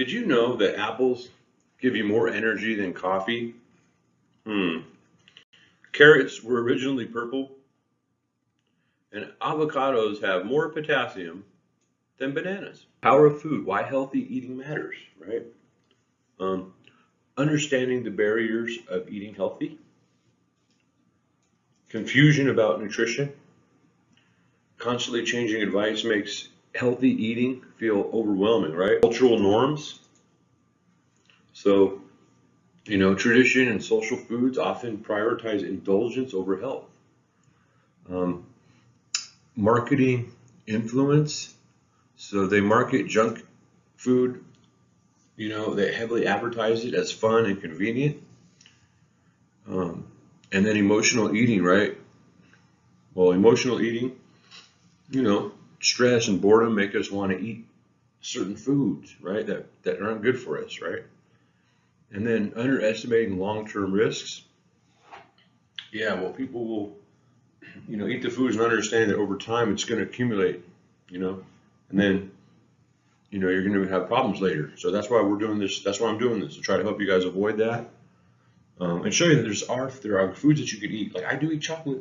Did you know that apples give you more energy than coffee? Hmm. Carrots were originally purple, and avocados have more potassium than bananas. Power of food, why healthy eating matters, right? Um, Understanding the barriers of eating healthy, confusion about nutrition, constantly changing advice makes healthy eating feel overwhelming, right? Cultural norms. So, tradition and social foods often prioritize indulgence over health. Um, Marketing influence. So they market junk food, they heavily advertise it as fun and convenient. Um, and then emotional eating, right? Well, emotional eating, stress and boredom make us want to eat certain foods, right? That aren't good for us, right? And then underestimating long-term risks. Yeah, well, people will, eat the foods and understand that over time it's going to accumulate, and then, you're going to have problems later. So that's why we're doing this. That's why I'm doing this, to try to help you guys avoid that, and show you that there are foods that you can eat. Like I do eat chocolate.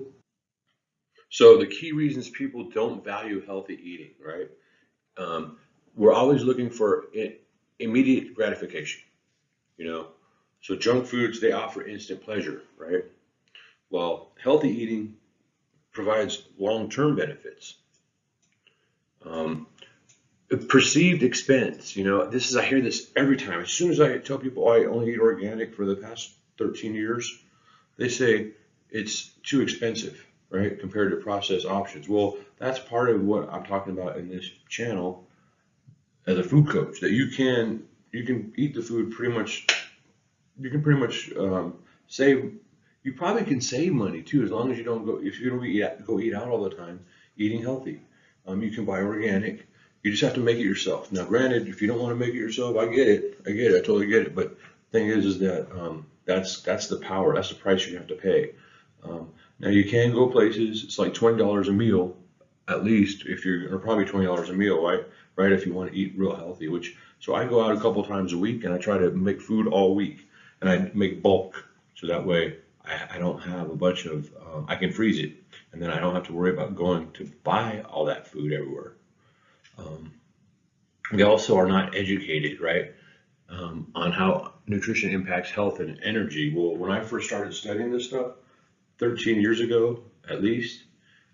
So the key reasons people don't value healthy eating, right? Um, we're always looking for immediate gratification, you know. So junk foods, they offer instant pleasure, right? While healthy eating provides long-term benefits. Um, Perceived expense, I hear this every time. As soon as I tell people, oh, I only eat organic for the past 13 years, they say it's too expensive, right, compared to processed options. Well, that's part of what I'm talking about in this channel as a food coach, that you can eat the food pretty much, you can pretty much save, you probably can save money too, as long as you don't go, if you don't go eat out all the time, eating healthy. You can buy organic. You just have to make it yourself. Now, granted, if you don't want to make it yourself, I get it. I totally get it. But the thing is that that's the power. That's the price you have to pay. Now you can go places. It's like $20 a meal, at least, or probably $20 a meal, right? Right, if you want to eat real healthy. So I go out a couple times a week, and I try to make food all week, and I make bulk, so that way I don't have a bunch of. I can freeze it, and then I don't have to worry about going to buy all that food everywhere. Um, we also are not educated, right, on how nutrition impacts health and energy. Well, when I first started studying this stuff, 13 years ago at least,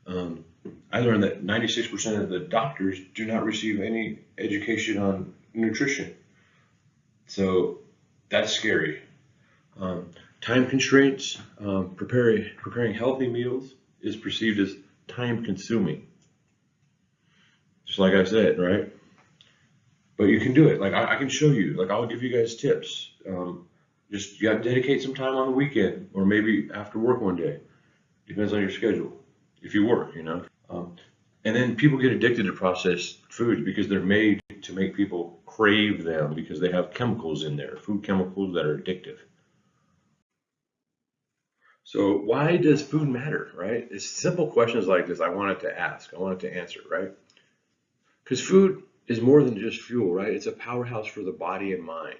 um, I learned that 96% of the doctors do not receive any education on nutrition. So that's scary. Um, Time constraints, preparing healthy meals is perceived as time consuming. Just like I said, right? But you can do it. Like I can show you. Like I'll give you guys tips. Just you got to dedicate some time on the weekend, or maybe after work one day. Depends on your schedule. If you work. And then people get addicted to processed foods because they're made to make people crave them because they have chemicals in there, food chemicals that are addictive. So why does food matter, right? It's simple questions like this I wanted to ask. I wanted to answer, right? Because food is more than just fuel, right? It's a powerhouse for the body and mind.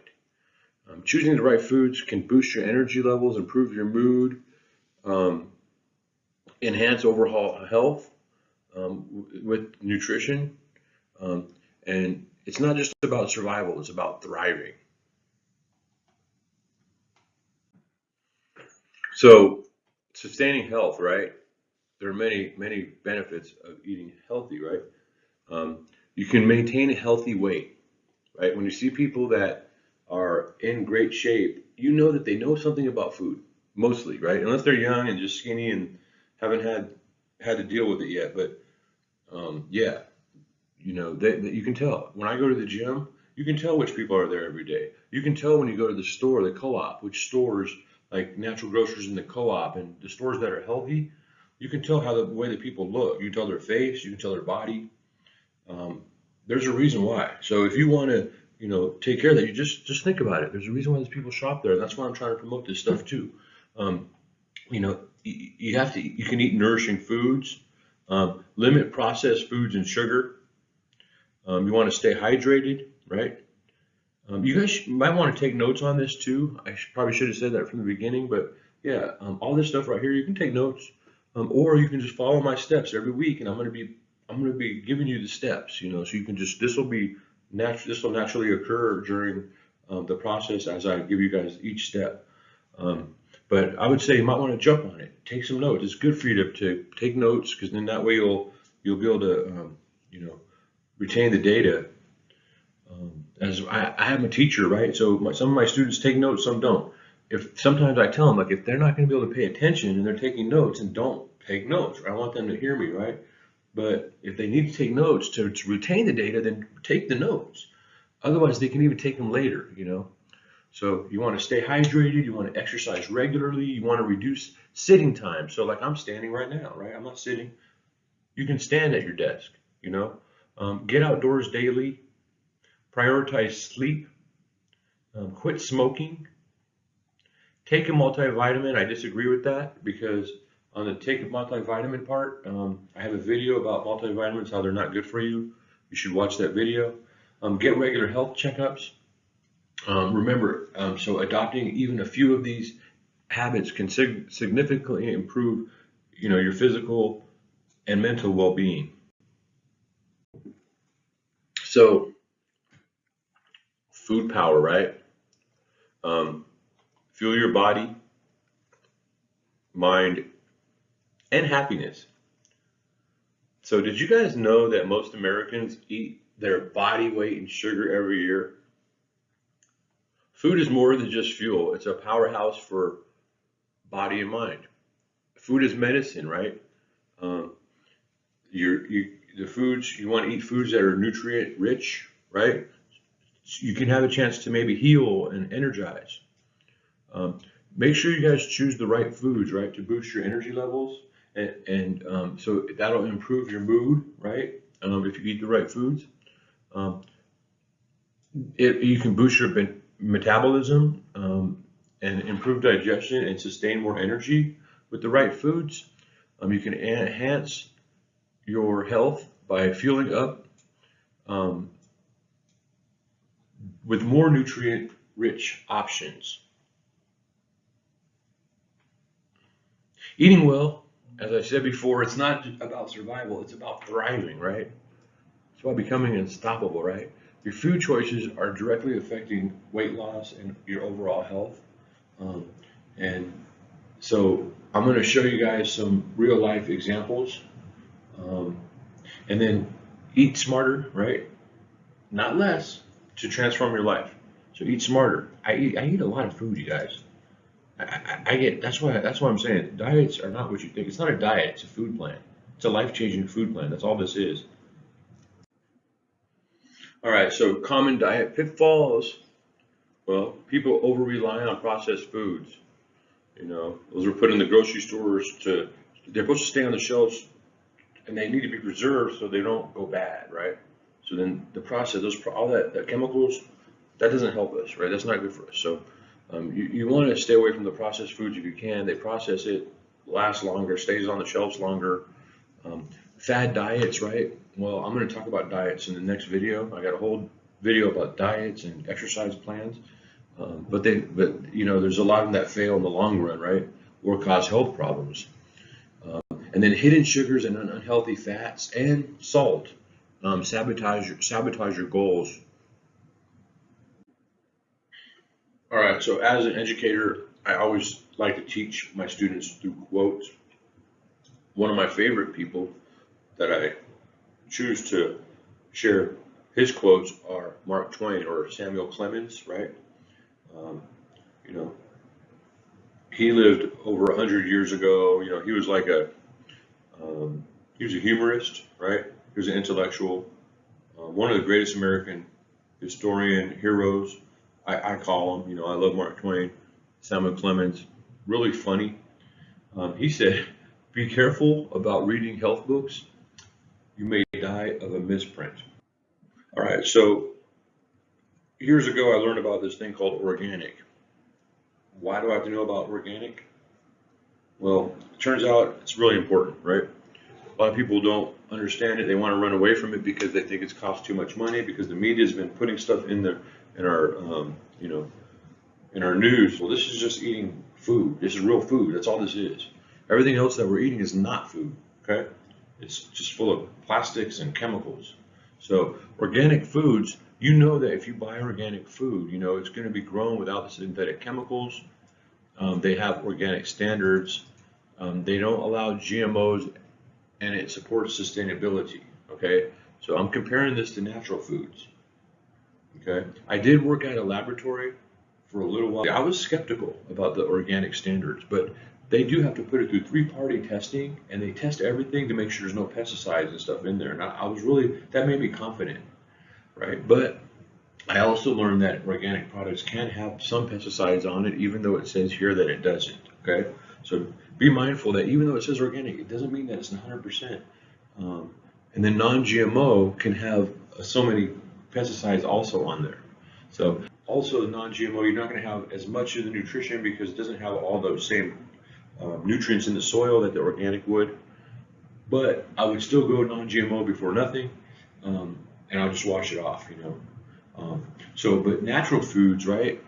Choosing the right foods can boost your energy levels, improve your mood, um, enhance overall health with nutrition. Um, and it's not just about survival, it's about thriving. So, sustaining health, right? There are many, many benefits of eating healthy, right? You can maintain a healthy weight, right? When you see people that are in great shape, you know that they know something about food, mostly, right? Unless they're young and just skinny and haven't had to deal with it yet. But yeah, you can tell. When I go to the gym, you can tell which people are there every day. You can tell when you go to the store, the co-op, which stores like natural grocers in the co-op and the stores that are healthy. You can tell how the way that people look. You can tell their face. You can tell their body. Um, there's a reason why. So if you want to, take care of that, you just think about it. There's a reason why these people shop there. And that's why I'm trying to promote this stuff too. You can eat nourishing foods, limit processed foods and sugar. You want to stay hydrated, right? You guys might want to take notes on this too. Probably should have said that from the beginning, but yeah, all this stuff right here, you can take notes, or you can just follow my steps every week, and I'm gonna be giving you the steps, you know, so you can just this will naturally occur during the process as I give you guys each step. Um, but I would say you might want to jump on it, take some notes. It's good for you to take notes because then that way you'll be able to you know, retain the data. As I am a teacher, right? So some of my students take notes, some don't. If sometimes I tell them, like, if they're not going to be able to pay attention and they're taking notes, and don't take notes. I want them to hear me, right? But if they need to take notes to retain the data, then take the notes. Otherwise, they can even take them later, you know. So you want to stay hydrated, you want to exercise regularly, you want to reduce sitting time. So like I'm standing right now, right? I'm not sitting. You can stand at your desk, you know. Get outdoors daily, prioritize sleep, quit smoking, take a multivitamin. I disagree with that because on the take a multivitamin part, I have a video about multivitamins, how they're not good for you. You should watch that video. Get regular health checkups. Remember, so adopting even a few of these habits can significantly improve, you know, your physical and mental well-being. So food power, right? Um, Fuel your body, mind, and happiness. So did you guys know that most Americans eat their body weight in sugar every year? Food is more than just fuel. It's a powerhouse for body and mind. Food is medicine, right? Um, the foods you want to eat foods that are nutrient rich, right? You can have a chance to maybe heal and energize. Um, Make sure you guys choose the right foods, right, to boost your energy levels, and so that'll improve your mood, right? If you eat the right foods, um, you can boost your metabolism and improve digestion and sustain more energy with the right foods. You can enhance your health by fueling up um, with more nutrient-rich options. Eating well, as I said before, it's not about survival, it's about thriving, right? It's about becoming unstoppable, right? Your food choices are directly affecting weight loss and your overall health. Um, and so I'm going to show you guys some real life examples. Um, and then eat smarter, right? Not less, to transform your life. So eat smarter. I eat a lot of food, you guys. I get that's why I'm saying diets are not what you think. It's not a diet, it's a food plan. It's a life-changing food plan. That's all this is. All right, so common diet pitfalls. Well, people over rely on processed foods. You know, those are put in the grocery stores they're supposed to stay on the shelves and they need to be preserved so they don't go bad, right? So then the process, all that chemicals, that doesn't help us, right? That's not good for us. So you want to stay away from the processed foods if you can. They process it, lasts longer, stays on the shelves longer. Fad diets, right? Well, I'm going to talk about diets in the next video. I got a whole video about diets and exercise plans. But you know, there's a lot of them that fail in the long run, right? Or cause health problems. And then hidden sugars and unhealthy fats and salt sabotage your goals. All right, so as an educator, I always like to teach my students through quotes. One of my favorite people that I choose to share his quotes are Mark Twain or Samuel Clemens, right? Um, you know, he lived over 100 years ago. You know, he was like he was a humorist, right? He was an intellectual, one of the greatest American historian heroes. I call him. You know, I love Mark Twain, Samuel Clemens, really funny. He said, "Be careful about reading health books. You may die of a misprint." All right, so years ago, I learned about this thing called organic. Why do I have to know about organic? Well, it turns out it's really important, right? A lot of people don't understand it. They want to run away from it because they think it's cost too much money because the media has been putting stuff in in our in our news. Well, this is just eating food. This is real food. That's all this is. Everything else that we're eating is not food. Okay, it's just full of plastics and chemicals. So organic foods, you know that if you buy organic food, you know it's going to be grown without the synthetic chemicals. They have organic standards. They don't allow GMOs, and it supports sustainability. Okay, so I'm comparing this to natural foods. Okay, I did work at a laboratory for a little while. I was skeptical about the organic standards, but they do have to put it through three-party testing, and they test everything to make sure there's no pesticides and stuff in there. And I was really, that made me confident, right? But I also learned that organic products can have some pesticides on it, even though it says here that it doesn't. Okay, so be mindful that even though it says organic, it doesn't mean that it's 100%. And then non-GMO can have so many pesticides also on there. So also non-GMO, you're not going to have as much of the nutrition because it doesn't have all those same nutrients in the soil that the organic would. But I would still go non-GMO before nothing, and I'll just wash it off, you know. But natural foods, right?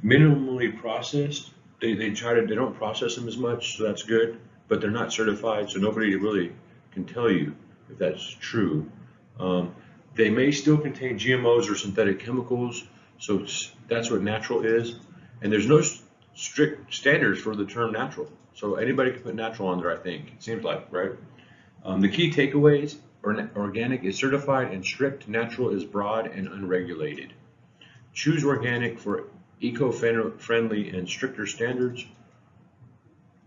Minimally processed. They don't process them as much, so that's good. But they're not certified, so nobody really can tell you if that's true. They may still contain GMOs or synthetic chemicals, so that's what natural is. And there's no strict standards for the term natural, so anybody can put natural on there. I think it seems like, right? The key takeaways: organic is certified, and strict natural is broad and unregulated. Choose organic for eco-friendly and stricter standards.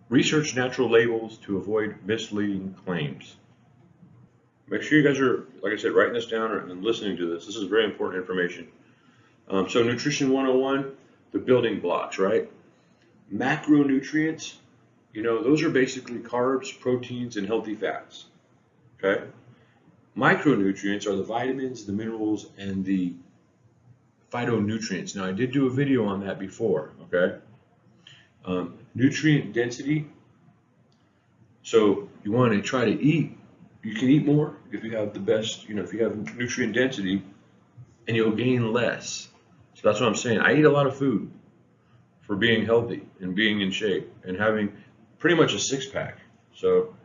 Research natural labels to avoid misleading claims. Make sure you guys are, like I said, writing this down and listening to this. This is very important information. So Nutrition 101, the building blocks, right? Macronutrients, you know, those are basically carbs, proteins, and healthy fats, okay? Micronutrients are the vitamins, the minerals, and the phytonutrients. Now, I did do a video on that before, okay? Nutrient density. So you want to try to eat, you can eat more if you have the best, you know, if you have nutrient density, and you'll gain less. So that's what I'm saying. I eat a lot of food for being healthy and being in shape and having pretty much a six-pack. So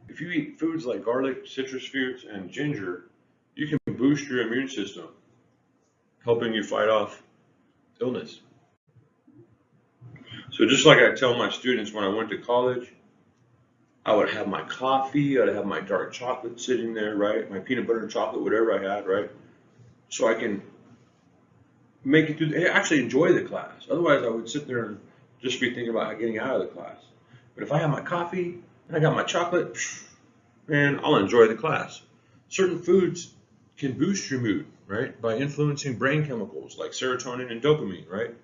if you eat foods like garlic, citrus fruits, and ginger, you can boost your immune system, helping you fight off illness. So just like I tell my students when I went to college, I would have my coffee, I'd have my dark chocolate sitting there, right? My peanut butter and chocolate, whatever I had, right? So I can make it through, actually enjoy the class. Otherwise, I would sit there and just be thinking about getting out of the class. But if I have my coffee and I got my chocolate, man, I'll enjoy the class. Certain foods can boost your mood, right? By influencing brain chemicals like serotonin and dopamine, right?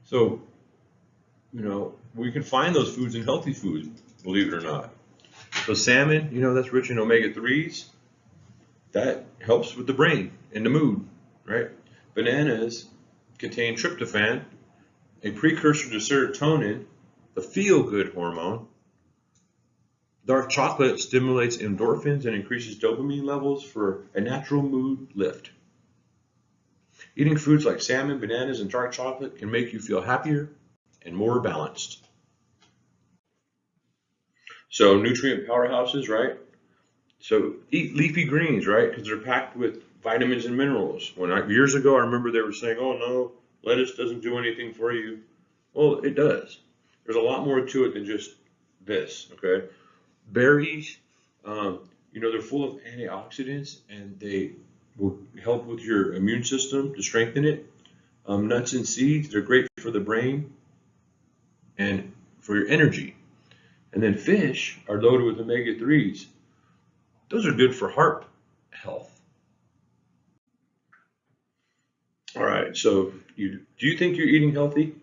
So, you know, we can find those foods in healthy foods, believe it or not. So salmon, you know, that's rich in omega-3s. That helps with the brain and the mood, right? Bananas contain tryptophan, a precursor to serotonin, the feel-good hormone. Dark chocolate stimulates endorphins and increases dopamine levels for a natural mood lift. Eating foods like salmon, bananas, and dark chocolate can make you feel happier and more balanced. So nutrient powerhouses, right? So eat leafy greens, right? Because they're packed with vitamins and minerals. Years ago, I remember they were saying, "Oh no, lettuce doesn't do anything for you." Well, it does. There's a lot more to it than just this. Okay, berries, you know, they're full of antioxidants and they will help with your immune system to strengthen it. Nuts and seeds, they're great for the brain and for your energy. And then fish are loaded with omega-3s. Those are good for heart health. All right, so do you think you're eating healthy?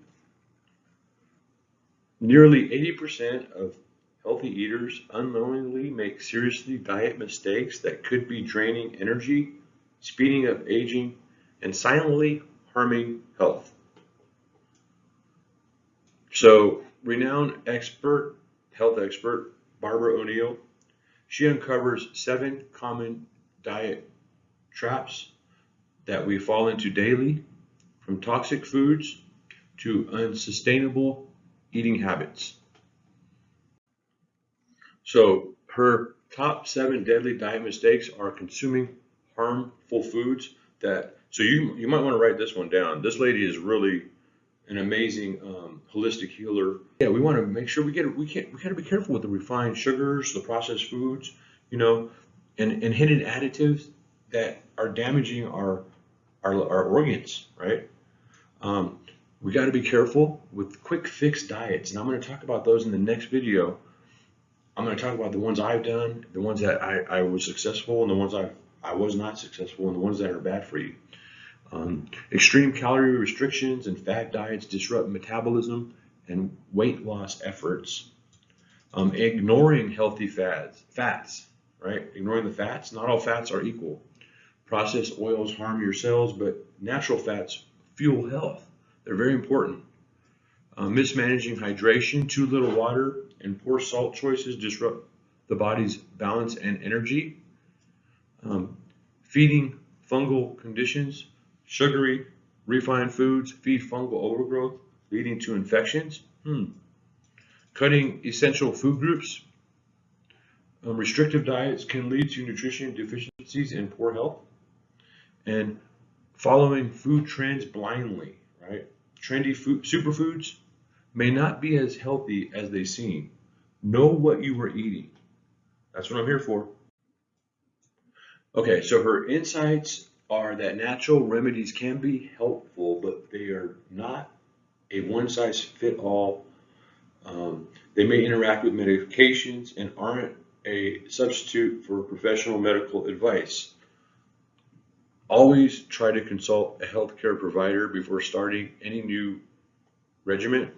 Nearly 80% of healthy eaters unknowingly make seriously diet mistakes that could be draining energy, speeding up aging, and silently harming health. So, renowned health expert, Barbara O'Neill, she uncovers 7 common diet traps that we fall into daily, from toxic foods to unsustainable eating habits. So her top 7 deadly diet mistakes are consuming harmful foods that, so you might want to write this one down. This lady is really an amazing holistic healer. Yeah, we want to make sure we got to be careful with the refined sugars, the processed foods, you know, and hidden additives that are damaging our organs, right? We got to be careful with quick fix diets, and I'm going to talk about those in the next video. I'm going to talk about the ones I've done, the ones that I was successful, and the ones I was not successful, and the ones that are bad for you. Extreme calorie restrictions and fad diets disrupt metabolism and weight loss efforts. Ignoring healthy fats, right? Ignoring the fats. Not all fats are equal. Processed oils harm your cells, but natural fats fuel health. They're very important. Mismanaging hydration, too little water, and poor salt choices disrupt the body's balance and energy. Feeding fungal conditions, sugary, refined foods feed fungal overgrowth, leading to infections. Cutting essential food groups. Restrictive diets can lead to nutrition deficiencies and poor health. And following food trends blindly, right? Trendy superfoods may not be as healthy as they seem. Know what you were eating. That's what I'm here for. Okay, so her insights are that natural remedies can be helpful, but they are not a one-size-fits-all. They may interact with medications and aren't a substitute for professional medical advice. Always try to consult a healthcare provider before starting any new regimen.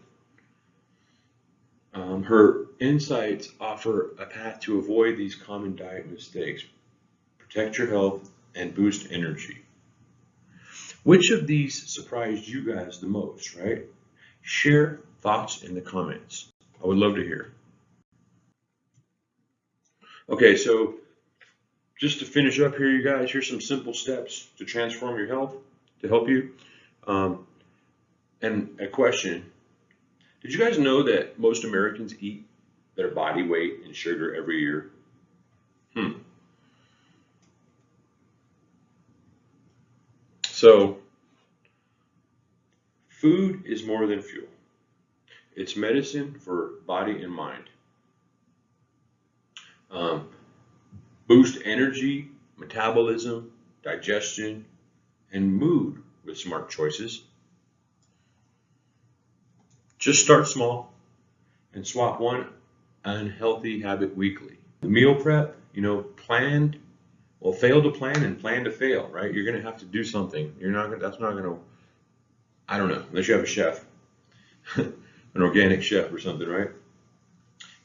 Her insights offer a path to avoid these common diet mistakes, protect your health, and boost energy. Which of these surprised you guys the most, right? Share thoughts in the comments. I would love to hear. Okay, so just to finish up here, you guys, here's some simple steps to transform your health to help you. And a question. Did you guys know that most Americans eat their body weight in sugar every year? So, food is more than fuel. It's medicine for body and mind. Boost energy, metabolism, digestion, and mood with smart choices. Just start small and swap one unhealthy habit weekly. The meal prep, planned. Well, fail to plan and plan to fail, right? You're going to have to do something. That's not going to, I don't know, unless you have a chef, an organic chef or something, right?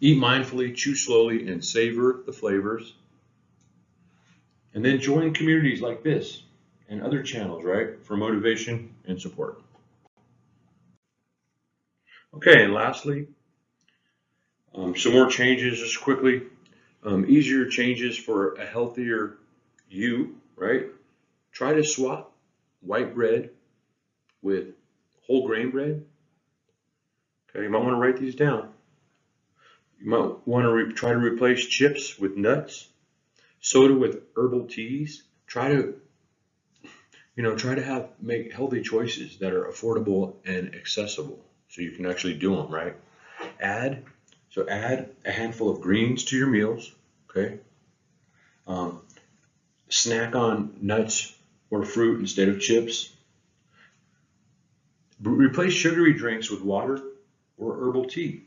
Eat mindfully, chew slowly, and savor the flavors. And then join communities like this and other channels, right, for motivation and support. Okay, and lastly, some more changes just quickly. Easier changes for a healthier you, right? Try to swap white bread with whole grain bread. Okay, you might want to write these down. You might want to try to replace chips with nuts, soda with herbal teas. Try to make healthy choices that are affordable and accessible, so you can actually do them, right? Add a handful of greens to your meals, okay? Snack on nuts or fruit instead of chips. Replace sugary drinks with water or herbal tea.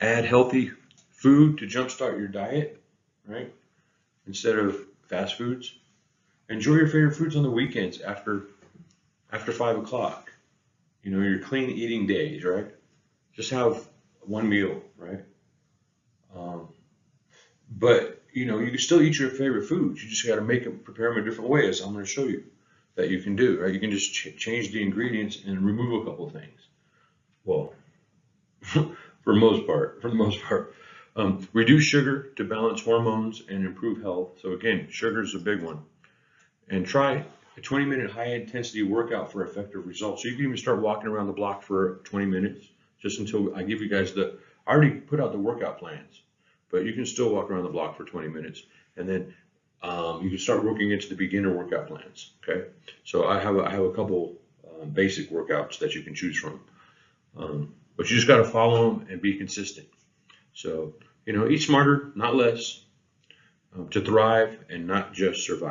Add healthy food to jumpstart your diet, right? Instead of fast foods. Enjoy your favorite foods on the weekends after 5 o'clock. Your clean eating days, right? Just have one meal, right? But you can still eat your favorite foods. You just got to prepare them in different ways. I'm going to show you that you can do, right? You can just change the ingredients and remove a couple of things. Well, for the most part. Reduce sugar to balance hormones and improve health. So again, sugar is a big one. And try a 20-minute high-intensity workout for effective results. So you can even start walking around the block for 20 minutes, just until I give you guys I already put out the workout plans, but you can still walk around the block for 20 minutes. And then you can start working into the beginner workout plans, okay? So I have a couple basic workouts that you can choose from. But you just got to follow them and be consistent. So, eat smarter, not less, to thrive and not just survive.